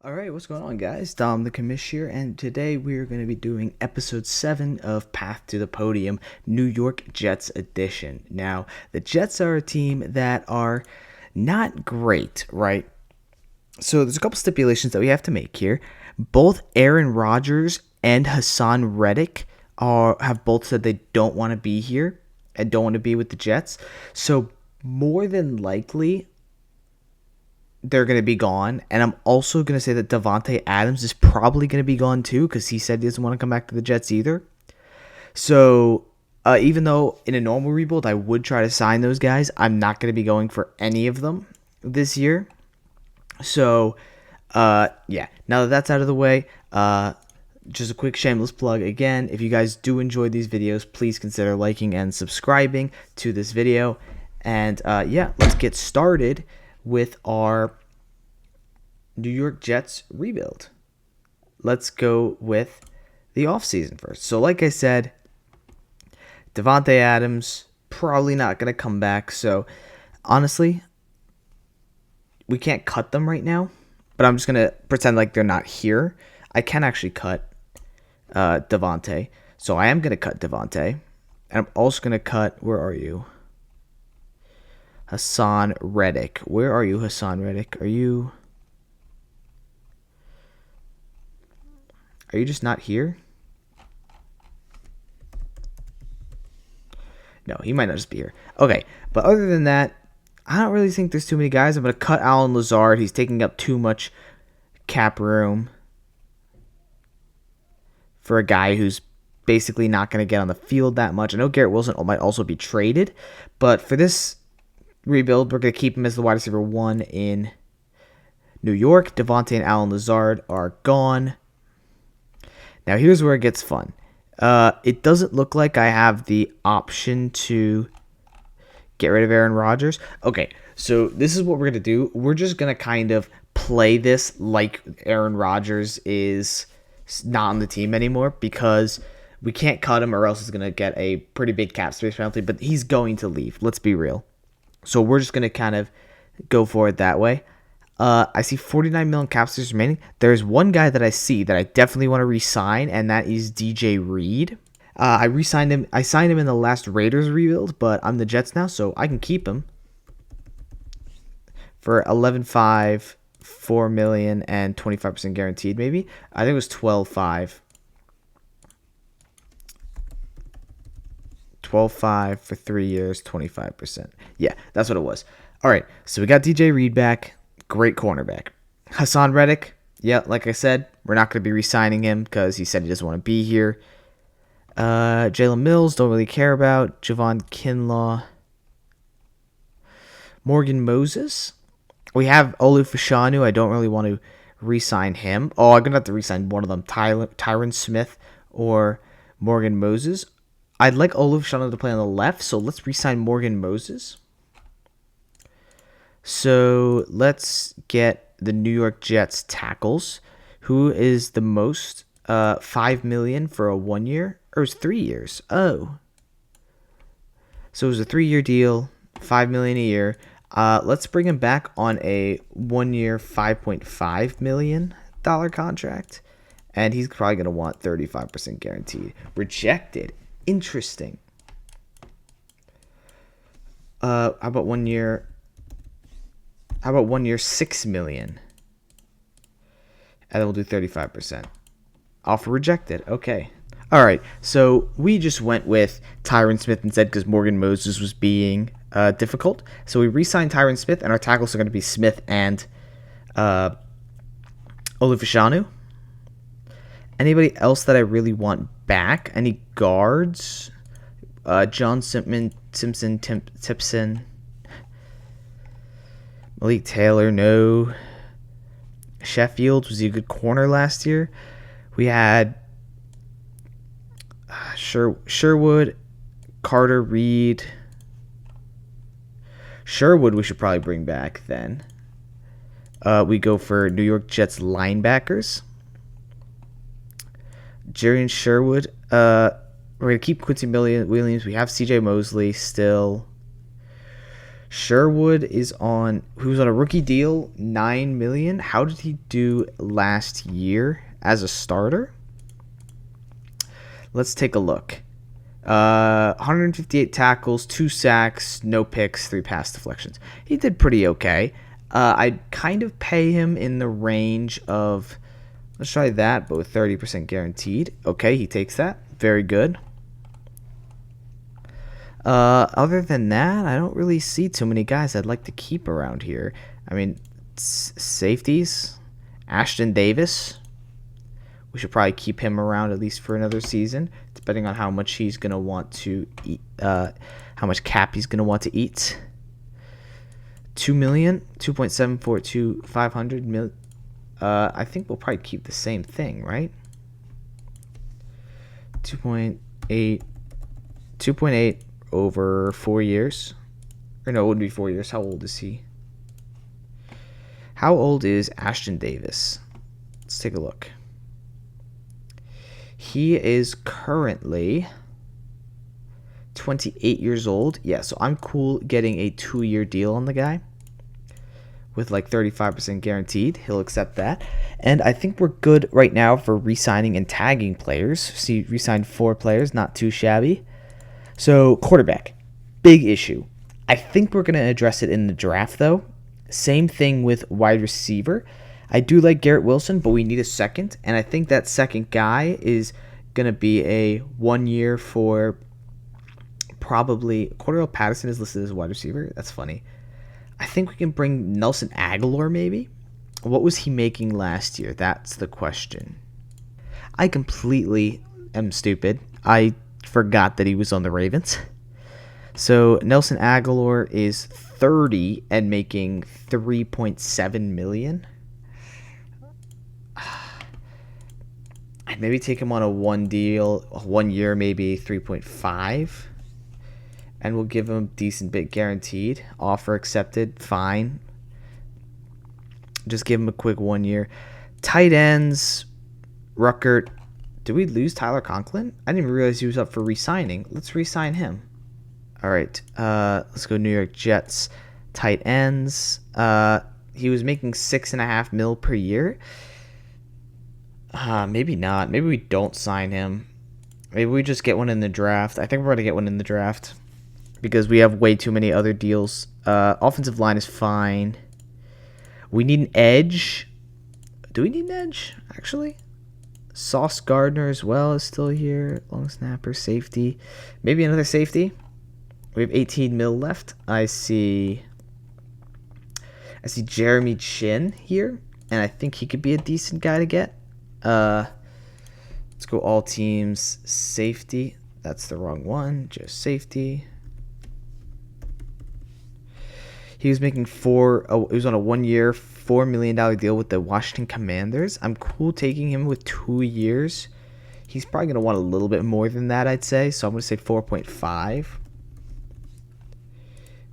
Alright, what's going on, guys? Dom The Commish here, and today we're going to be doing episode 7 of Path to the Podium, New York Jets edition. Now, the Jets are a team that are not great, right? So there's a couple stipulations that we have to make here. Both Aaron Rodgers and Hassan Reddick have both said they don't want to be here and don't want to be with the Jets. So more than likely, they're going to be gone. And I'm also going to say that Davante Adams is probably going to be gone too because he said he doesn't want to come back to the Jets either. So even though in a normal rebuild I would try to sign those guys, I'm not going to be going for any of them this year. So yeah, now that that's out of the way, just a quick shameless plug again. If you guys do enjoy these videos, please consider liking and subscribing to this video. And yeah, let's get started with our New York Jets rebuild. Let's go with the offseason first. So like I said, Davante Adams probably not going to come back. So honestly, we can't cut them right now, but I'm just going to pretend like they're not here. I can actually cut Davante. So I am going to cut Davante. And I'm also going to cut, where are you? Hassan Reddick. Where are you, Hassan Reddick? Are you just not here? No, he might not just be here. Okay, but other than that, I don't really think there's too many guys. I'm going to cut Allen Lazard. He's taking up too much cap room for a guy who's basically not going to get on the field that much. I know Garrett Wilson might also be traded, but for this rebuild, we're going to keep him as the wide receiver 1 in New York. Davante and Allen Lazard are gone. Now here's where it gets fun. It doesn't look like I have the option to get rid of Aaron Rodgers. Okay, so this is what we're going to do. We're just going to kind of play this like Aaron Rodgers is not on the team anymore because we can't cut him or else he's going to get a pretty big cap space penalty, but he's going to leave. Let's be real. So we're just going to kind of go for it that way. I see 49 million cap space remaining. There's one guy that I see that I definitely want to re-sign, and that is DJ Reed. I re-signed him. I signed him in the last Raiders rebuild, but I'm the Jets now, so I can keep him for 11.5, 4 million, and 25% guaranteed. Maybe I think it was 12.5. 12.5 for 3 years, 25%. Yeah, that's what it was. All right, so we got DJ Reed back. Great cornerback. Hassan Reddick, yeah, like I said, we're not going to be re-signing him because he said he doesn't want to be here. Jalen Mills, don't really care about. Javon Kinlaw. Morgan Moses. We have Olu Fashanu. I don't really want to re-sign him. Oh, I'm going to have to re-sign one of them. Tyron Smith or Morgan Moses. I'd like Olu Fashanu to play on the left, so let's re-sign Morgan Moses. So let's get the New York Jets tackles. Who is the most? $5 million for a 1 year, or it was 3 years. Oh, so it was a 3-year deal, $5 million a year. Let's bring him back on a 1 year, $5.5 million contract, and he's probably gonna want 35% guaranteed. Rejected. Interesting. How about 1 year? How about 1 year, $6 million? And then we'll do 35%. Offer rejected. Okay. All right. So we just went with Tyron Smith instead because Morgan Moses was being difficult. So we re-signed Tyron Smith, and our tackles are going to be Smith and Olufashanu. Anybody else that I really want back? Any guards? John Simpson, Tipson. Malik Taylor, no. Sheffield, was he a good corner last year? We had Sherwood, Carter Reed. Sherwood we should probably bring back then. We go for New York Jets linebackers. Jarian Sherwood. We're going to keep Quincy Williams. We have CJ Mosley still. Sherwood is on, who's on a rookie deal, 9 million. How did he do last year as a starter? Let's take a look. 158 tackles, 2 sacks, no picks, 3 pass deflections. He did pretty okay. I'd kind of pay him in the range of, let's try that, but with 30% guaranteed. Okay, he takes that. Very good. Other than that, I don't really see too many guys I'd like to keep around here. I mean, safeties, Ashton Davis. We should probably keep him around at least for another season, depending on how much he's gonna want to eat, how much cap he's gonna want to eat. 2 million, 2.742, 500 mil. I think we'll probably keep the same thing, right? 2.8, 2.8 over 4 years. Or no, it wouldn't be 4 years. How old is he? How old is Ashton Davis? Let's take a look. He is currently 28 years old. Yeah, so I'm cool getting a 2-year deal on the guy with like 35% guaranteed. He'll accept that. And I think we're good right now for re-signing and tagging players. See, re-signed 4 players, not too shabby. So, quarterback, big issue. I think we're going to address it in the draft, though. Same thing with wide receiver. I do like Garrett Wilson, but we need a second. And I think that second guy is going to be a 1 year for probably Cordell Patterson is listed as a wide receiver. That's funny. I think we can bring Nelson Aguilar maybe. What was he making last year? That's the question. I completely am stupid. I forgot that he was on the Ravens. So Nelson Aguilar is 30 and making 3.7 million. I'd maybe take him on a 1 year, maybe 3.5. And we'll give him decent bit guaranteed. Offer accepted, fine. Just give him a quick 1 year. Tight ends, Ruckert. Did we lose Tyler Conklin? I didn't even realize he was up for re-signing. Let's re-sign him. All right, let's go New York Jets. Tight ends. He was making 6.5 mil per year. Maybe not. Maybe we don't sign him. Maybe we just get one in the draft. I think we're going to get one in the draft because we have way too many other deals. Offensive line is fine. We need an edge. Do we need an edge, actually? Sauce Gardner as well is still here. Long snapper, safety. Maybe another safety. We have 18 mil left. I see Jeremy Chin here, and I think he could be a decent guy to get. Let's go all teams safety. That's the wrong one. Just safety. He was making he was on a 1 year, $4 million deal with the Washington Commanders. I'm cool taking him with 2 years. He's probably going to want a little bit more than that, I'd say. So I'm going to say 4.5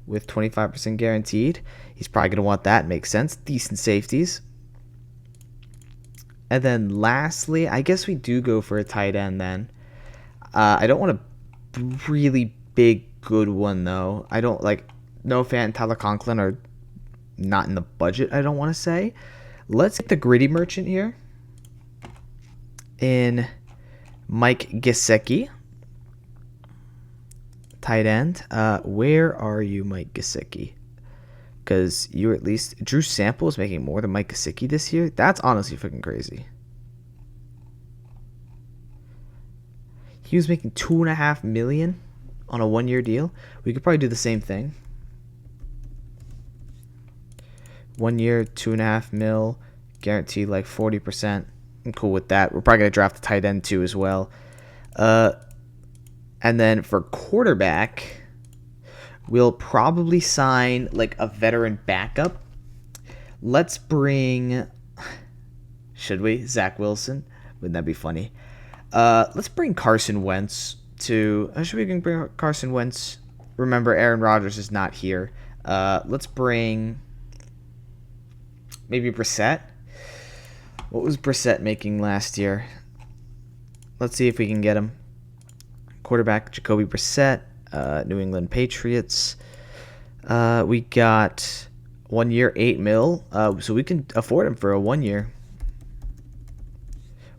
with 25% guaranteed. He's probably going to want that. Makes sense. Decent safeties. And then lastly, I guess we do go for a tight end then. I don't want a really big, good one, though. I don't like Noah Fant and Tyler Conklin are not in the budget, I don't want to say. Let's get the gritty merchant here in Mike Gesicki. Tight end. Where are you, Mike Gesicki? Because you're at least... Drew Sample is making more than Mike Gesicki this year. That's honestly freaking crazy. He was making $2.5 million on a 1 year deal. We could probably do the same thing. 1 year, $2.5 mil, guaranteed like 40%. I'm cool with that. We're probably gonna draft a tight end too as well. And then for quarterback, we'll probably sign like a veteran backup. Let's bring... Should we? Zach Wilson? Wouldn't that be funny? Let's bring Carson Wentz to... Should we bring Carson Wentz? Remember, Aaron Rodgers is not here. Let's bring... Maybe Brissett? What was Brissett making last year? Let's see if we can get him. Quarterback Jacoby Brissett, New England Patriots. We got 1 year, 8 mil. So we can afford him for a 1 year.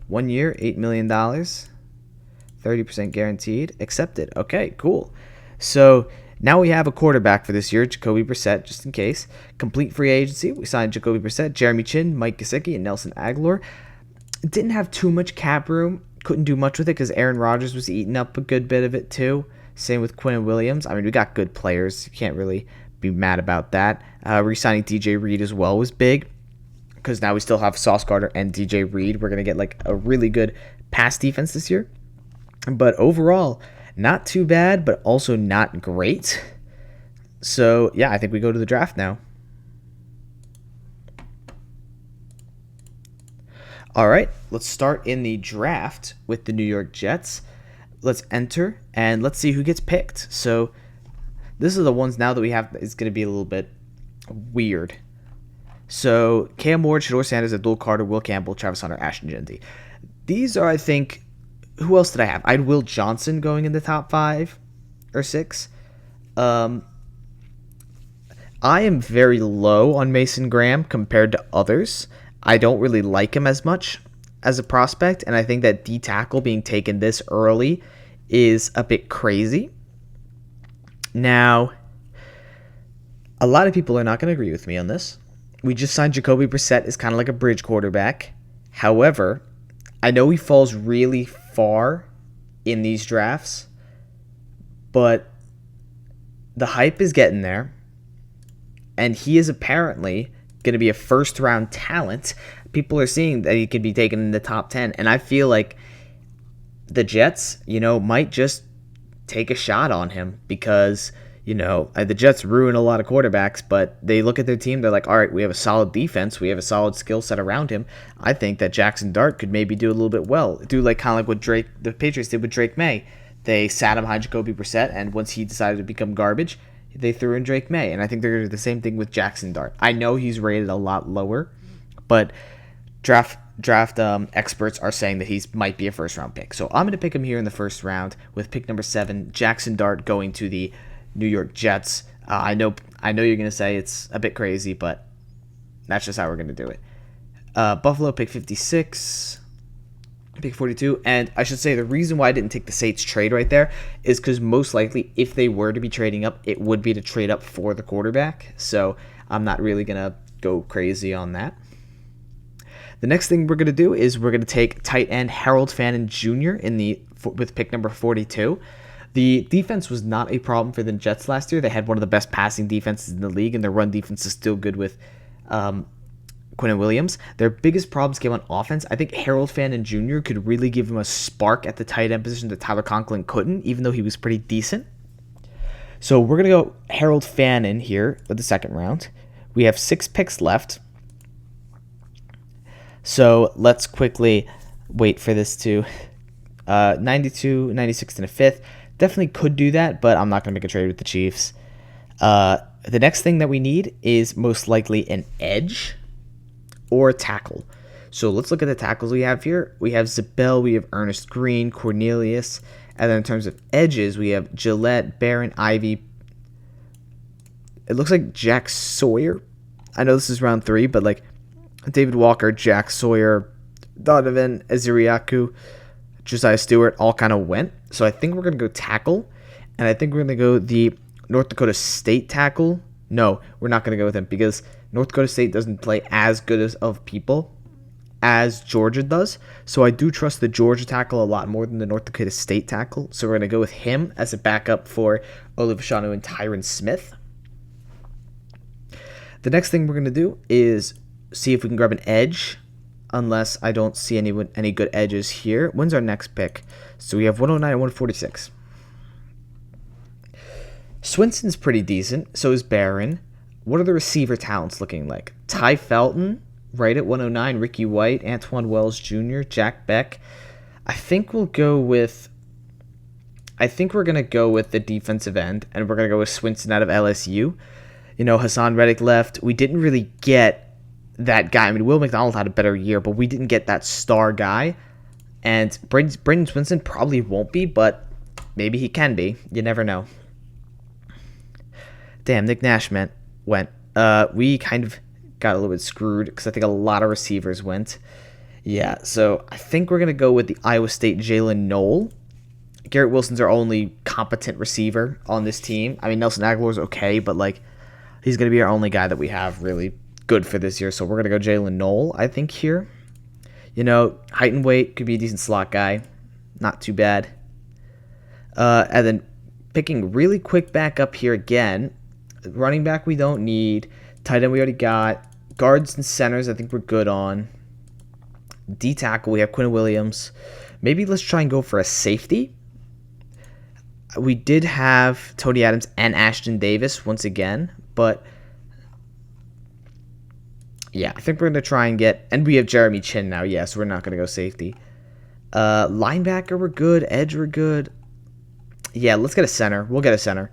1 year, $8 million. 30% guaranteed. Accepted. Okay, cool. So now we have a quarterback for this year, Jacoby Brissett, just in case. Complete free agency. We signed Jacoby Brissett, Jeremy Chin, Mike Gesicki, and Nelson Aguilar. Didn't have too much cap room. Couldn't do much with it because Aaron Rodgers was eating up a good bit of it too. Same with Quinn Williams. I mean, we got good players. You can't really be mad about that. Re-signing DJ Reed as well was big because now we still have Sauce Gardner and DJ Reed. We're going to get like a really good pass defense this year. But overall, not too bad, but also not great. So, yeah, I think we go to the draft now. All right, let's start in the draft with the New York Jets. Let's enter, and let's see who gets picked. So, this is the ones now that we have. It's going to be a little bit weird. So, Cam Ward, Shador Sanders, Abdul Carter, Will Campbell, Travis Hunter, Ashton Jeanty. These are, I think, who else did I have? I had Will Johnson going in the top 5 or 6. I am very low on Mason Graham compared to others. I don't really like him as much as a prospect, and I think that D tackle being taken this early is a bit crazy. Now, a lot of people are not going to agree with me on this. We just signed Jacoby Brissett as kind of like a bridge quarterback. However, I know he falls really far in these drafts, but the hype is getting there, and he is apparently going to be a first-round talent. People are seeing that he could be taken in the top 10, and I feel like the Jets, might just take a shot on him because, the Jets ruin a lot of quarterbacks, but they look at their team, they're like, all right, we have a solid defense, we have a solid skill set around him. I think that Jackson Dart could maybe do a little bit well. Do like kind of like what the Patriots did with Drake May. They sat him behind Jacoby Brissett, and once he decided to become garbage, they threw in Drake May. And I think they're going to do the same thing with Jackson Dart. I know he's rated a lot lower, but draft experts are saying that he might be a first-round pick. So I'm going to pick him here in the first round with pick number 7, Jackson Dart going to the New York Jets. I know you're going to say it's a bit crazy, but that's just how we're going to do it. Buffalo, pick 56, pick 42. And I should say the reason why I didn't take the Saints trade right there is because most likely if they were to be trading up, it would be to trade up for the quarterback. So I'm not really going to go crazy on that. The next thing we're going to do is we're going to take tight end Harold Fannin Jr. with pick number 42. The defense was not a problem for the Jets last year. They had one of the best passing defenses in the league, and their run defense is still good with Quinn Williams. Their biggest problems came on offense. I think Harold Fannin Jr. could really give him a spark at the tight end position that Tyler Conklin couldn't, even though he was pretty decent. So we're going to go Harold Fannin here with the second round. We have 6 picks left. So let's quickly wait for this to 92, 96 and a 5th. Definitely could do that, but I'm not going to make a trade with the Chiefs. The next thing that we need is most likely an edge or a tackle. So let's look at the tackles we have here. We have Zabel, we have Ernest Green, Cornelius, and then in terms of edges, we have Gillette, Barron, Ivy. It looks like Jack Sawyer. I know this is round 3, but like David Walker, Jack Sawyer, Donovan Ezeriaku, Josiah Stewart all kind of went. So I think we're going to go tackle, and I think we're going to go the North Dakota State tackle. No, we're not going to go with him because North Dakota State doesn't play as good of people as Georgia does. So I do trust the Georgia tackle a lot more than the North Dakota State tackle. So we're going to go with him as a backup for Olivashanu and Tyron Smith. The next thing we're going to do is see if we can grab an edge, unless I don't see any good edges here. When's our next pick? So we have 109 and 146. Swinson's pretty decent. So is Barron. What are the receiver talents looking like? Ty Felton, right at 109. Ricky White, Antoine Wells Jr., Jack Beck. I think we're going to go with the defensive end, and we're going to go with Swinson out of LSU. Hassan Reddick left. We didn't really get that guy. I mean, Will McDonald had a better year, but we didn't get that star guy. And Braden Swinson probably won't be, but maybe he can be. You never know. Damn, Nick Nash went. We kind of got a little bit screwed because I think a lot of receivers went. Yeah, so I think we're going to go with the Iowa State Jalen Knoll. Garrett Wilson's our only competent receiver on this team. I mean, Nelson Aguilar's okay, but, like, he's going to be our only guy that we have really good for this year. So we're going to go Jalen Knoll, I think, here. You know, height and weight, could be a decent slot guy. Not too bad. And then picking really quick back up here again. Running back we don't need. Tight end we already got. Guards and centers I think we're good on. D-tackle we have Quinn Williams. Maybe let's try and go for a safety. We did have Tony Adams and Ashton Davis once again. But yeah, I think we're going to try and get... And we have Jeremy Chin now. Yeah, so we're not going to go safety. Linebacker we're good. Edge we're good. Yeah, let's get a center. We'll get a center.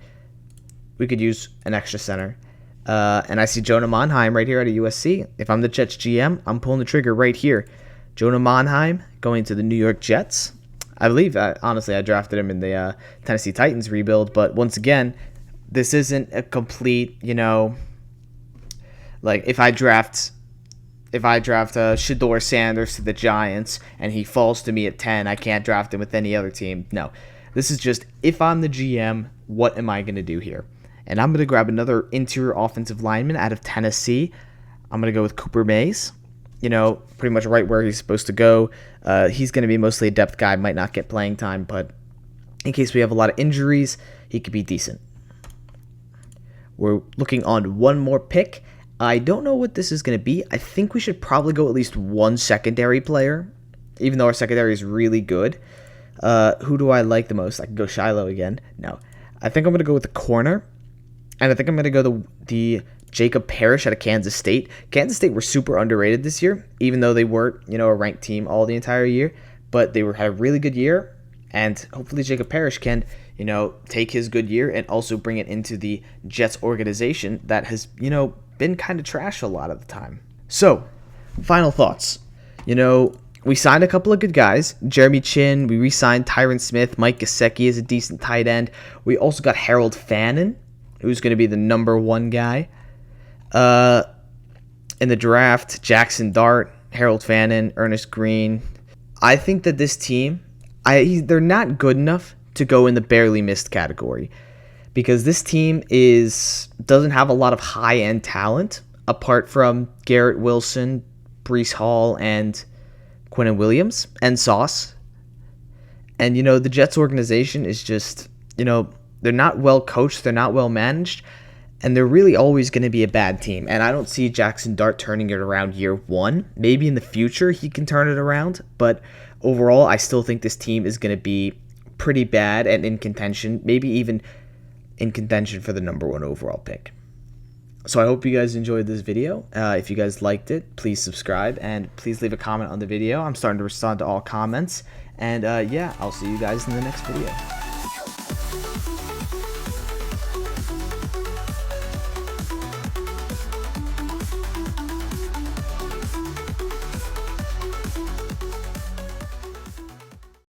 We could use an extra center. And I see Jonah Monheim right here at USC. If I'm the Jets GM, I'm pulling the trigger right here. Jonah Monheim going to the New York Jets. I believe, honestly, I drafted him in the Tennessee Titans rebuild. But once again, this isn't a complete, you know, like if I draft Shedeur Sanders to the Giants and he falls to me at 10, I can't draft him with any other team. No, this is just if I'm the GM, what am I going to do here? And I'm going to grab another interior offensive lineman out of Tennessee. I'm going to go with Cooper Mays. You know, pretty much right where he's supposed to go. He's going to be mostly a depth guy, might not get playing time, but in case we have a lot of injuries, he could be decent. We're looking on one more pick. I don't know what this is going to be. I think we should probably go at least one secondary player, even though our secondary is really good. Who do I like the most? I can go Shiloh again. No. I think I'm going to go with the corner. And I think I'm going to go the Jacob Parrish out of Kansas State. Kansas State were super underrated this year, even though they weren't, you know, a ranked team all the entire year. But they had a really good year. And hopefully Jacob Parrish can, you know, take his good year and also bring it into the Jets organization that has, you know, been kind of trash a lot of the time. So, final thoughts. You know, we signed a couple of good guys. Jeremy Chin, we re-signed Tyron Smith. Mike Gesicki is a decent tight end. We also got Harold Fannin, who's going to be the number one guy. In the draft, Jackson Dart, Harold Fannin, Ernest Green. I think that this team, they're not good enough to go in the barely missed category because this team doesn't have a lot of high-end talent apart from Garrett Wilson, Breece Hall, and Quinnen Williams, and Sauce. And, you know, the Jets organization is just, you know, they're not well coached, they're not well managed, and they're really always going to be a bad team. And I don't see Jackson Dart turning it around year one. Maybe in the future he can turn it around, but overall I still think this team is going to be pretty bad and in contention, maybe even in contention for the number one overall pick. So I hope you guys enjoyed this video. If you guys liked it, please subscribe and please leave a comment on the video. I'm starting to respond to all comments. And yeah, I'll see you guys in the next video.